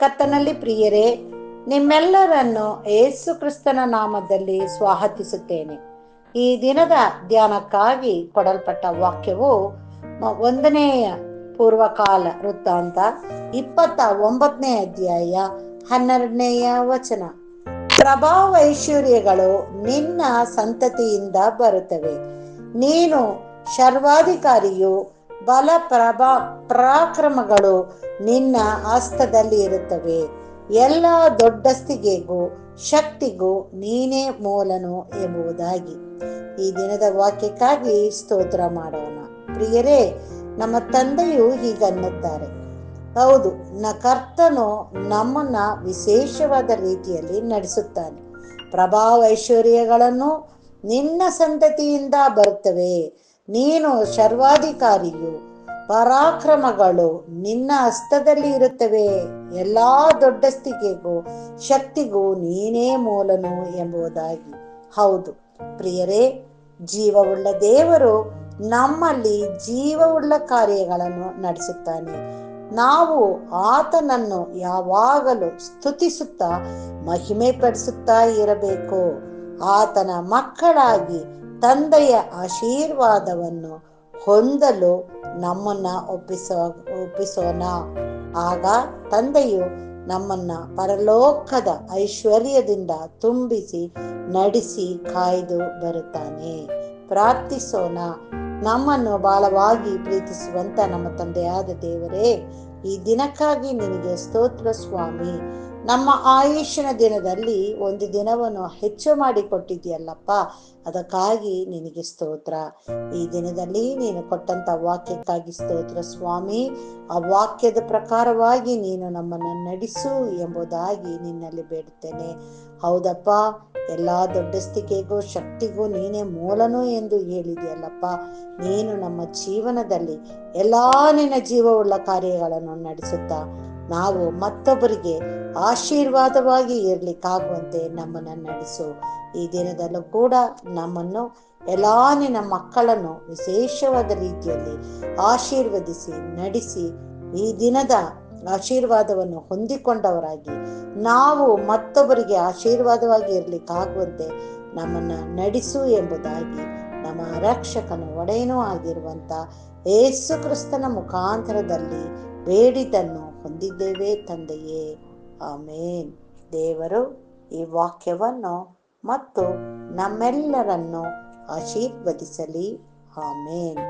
ಕರ್ತನಲ್ಲಿ ಪ್ರಿಯರೇ, ನಿಮ್ಮೆಲ್ಲರನ್ನು ಯೇಸು ಕ್ರಿಸ್ತನ ನಾಮದಲ್ಲಿ ಸ್ವಾಗತಿಸುತ್ತೇನೆ. ಈ ದಿನದ ಧ್ಯಾನಕ್ಕಾಗಿ ಕೊಡಲ್ಪಟ್ಟ ವಾಕ್ಯವು 1ನೇ ಪೂರ್ವಕಾಲ ವೃತ್ತಾಂತ 29ನೇ ಅಧ್ಯಾಯ 12ನೇ ವಚನ. ಪ್ರಭಾವೈಶ್ವರ್ಯಗಳು ನಿನ್ನ ಸಂತತಿಯಿಂದ ಬರುತ್ತವೆ. ನೀನು ಸರ್ವಾಧಿಕಾರಿಯು, ಬಲ ಪರಾಕ್ರಮಗಳು ನಿನ್ನ ಹಸ್ತದಲ್ಲಿ ಇರುತ್ತವೆ. ಎಲ್ಲ ದೊಡ್ಡಸ್ತಿಗೆಗೂ ಶಕ್ತಿಗೂ ನೀನೇ ಮೂಲನು ಎಂಬುದಾಗಿ ಈ ದಿನದ ವಾಕ್ಯಕ್ಕಾಗಿ ಸ್ತೋತ್ರ ಮಾಡೋಣ. ಪ್ರಿಯರೇ, ನಮ್ಮ ತಂದೆಯು ಹೀಗನ್ನುತ್ತಾರೆ. ಹೌದು, ಕರ್ತನು ನಮ್ಮನ್ನ ವಿಶೇಷವಾದ ರೀತಿಯಲ್ಲಿ ನಡೆಸುತ್ತಾನೆ. ಪ್ರಭಾವೈಶ್ವರ್ಯಗಳನ್ನು ನಿನ್ನ ಸಂತತಿಯಿಂದ ಬರುತ್ತವೆ. ನೀನು ಸರ್ವಾಧಿಕಾರಿಯು, ಪರಾಕ್ರಮಗಳು ನಿನ್ನ ಹಸ್ತದಲ್ಲಿ ಇರುತ್ತವೆ. ಎಲ್ಲಾ ದೊಡ್ಡಸ್ತಿಗೆಗೂ ಶಕ್ತಿಗೂ ನೀನೇ ಮೂಲನು ಎಂಬುದಾಗಿ. ಹೌದು ಪ್ರಿಯರೇ, ಜೀವವುಳ್ಳ ದೇವರು ನಮ್ಮಲ್ಲಿ ಜೀವವುಳ್ಳ ಕಾರ್ಯಗಳನ್ನು ನಡೆಸುತ್ತಾನೆ. ನಾವು ಆತನನ್ನು ಯಾವಾಗಲೂ ಸ್ತುತಿಸುತ್ತಾ ಮಹಿಮೆ ಪಡಿಸುತ್ತಾ ಇರಬೇಕು. ಆತನ ಮಕ್ಕಳಾಗಿ ತಂದೆಯ ಆಶೀರ್ವಾದವನ್ನು ಹೊಂದಲು ನಮ್ಮನ್ನ ಒಪ್ಪಿಸೋಣ. ಆಗ ತಂದೆಯು ನಮ್ಮನ್ನ ಪರಲೋಕದ ಐಶ್ವರ್ಯದಿಂದ ತುಂಬಿಸಿ ನಡೆಸಿ ಕಾಯ್ದು ಬರುತ್ತಾನೆ. ಪ್ರಾರ್ಥಿಸೋಣ. ನಮ್ಮನ್ನು ಬಹಳವಾಗಿ ಪ್ರೀತಿಸುವಂತ ನಮ್ಮ ತಂದೆಯಾದ ದೇವರೇ, ಈ ದಿನಕ್ಕಾಗಿ ನಿನಗೆ ಸ್ತೋತ್ರ ಸ್ವಾಮಿ. ನಮ್ಮ ಆಯುಷ್ಯನ ದಿನದಲ್ಲಿ ಒಂದು ದಿನವನ್ನು ಹೆಚ್ಚು ಮಾಡಿ ಕೊಟ್ಟಿದ್ಯಲ್ಲಪ್ಪ, ಅದಕ್ಕಾಗಿ ನಿನಗೆ ಸ್ತೋತ್ರ. ಈ ದಿನದಲ್ಲಿ ನೀನು ಕೊಟ್ಟಂತ ವಾಕ್ಯಕ್ಕಾಗಿ ಸ್ತೋತ್ರ ಸ್ವಾಮಿ. ಆ ವಾಕ್ಯದ ಪ್ರಕಾರವಾಗಿ ನೀನು ನಮ್ಮನ್ನು ನಡೆಸು ಎಂಬುದಾಗಿ ನಿನ್ನಲ್ಲಿ ಬೇಡುತ್ತೇನೆ. ಹೌದಪ್ಪ, ಎಲ್ಲಾ ದೊಡ್ಡಸ್ತಿಕೆಗೂ ಶಕ್ತಿಗೂ ನೀನೇ ಮೂಲನು ಎಂದು ಹೇಳಿದೆಯಲ್ಲಪ್ಪ. ನೀನು ನಮ್ಮ ಜೀವನದಲ್ಲಿ ಎಲ್ಲಾ ನಿನ್ನ ಜೀವವುಳ್ಳ ಕಾರ್ಯಗಳನ್ನು ನಡೆಸುತ್ತಾ ನಾವು ಮತ್ತೊಬ್ಬರಿಗೆ ಆಶೀರ್ವಾದವಾಗಿ ಇರ್ಲಿಕ್ಕಾಗುವಂತೆ ನಮ್ಮನ್ನು ನಡೆಸು. ಈ ದಿನದಲ್ಲೂ ಕೂಡ ನಮ್ಮನ್ನು ಎಲ್ಲಾ ನಿನ್ನ ಮಕ್ಕಳನ್ನು ವಿಶೇಷವಾದ ರೀತಿಯಲ್ಲಿ ಆಶೀರ್ವದಿಸಿ ನಡೆಸಿ, ಈ ದಿನದ ಆಶೀರ್ವಾದವನ್ನು ಹೊಂದಿಕೊಂಡವರಾಗಿ ನಾವು ಮತ್ತೊಬ್ಬರಿಗೆ ಆಶೀರ್ವಾದವಾಗಿ ಇರ್ಲಿಕ್ಕಾಗುವಂತೆ ನಮ್ಮನ್ನ ನಡೆಸು ಎಂಬುದಾಗಿ ನಮ್ಮ ರಕ್ಷಕನು ಒಡೆಯನೂ ಆಗಿರುವಂತ ಯೇಸು ಕ್ರಿಸ್ತನ ಮುಖಾಂತರದಲ್ಲಿ ಬೇಡಿದ್ದನ್ನು ಹೊಂದಿದ್ದೇವೆ ತಂದೆಯೇ, ಆಮೇನ್. ದೇವರು ಈ ವಾಕ್ಯವನ್ನು ಮತ್ತು ನಮ್ಮೆಲ್ಲರನ್ನು ಆಶೀರ್ವದಿಸಲಿ. ಆಮೇನ್.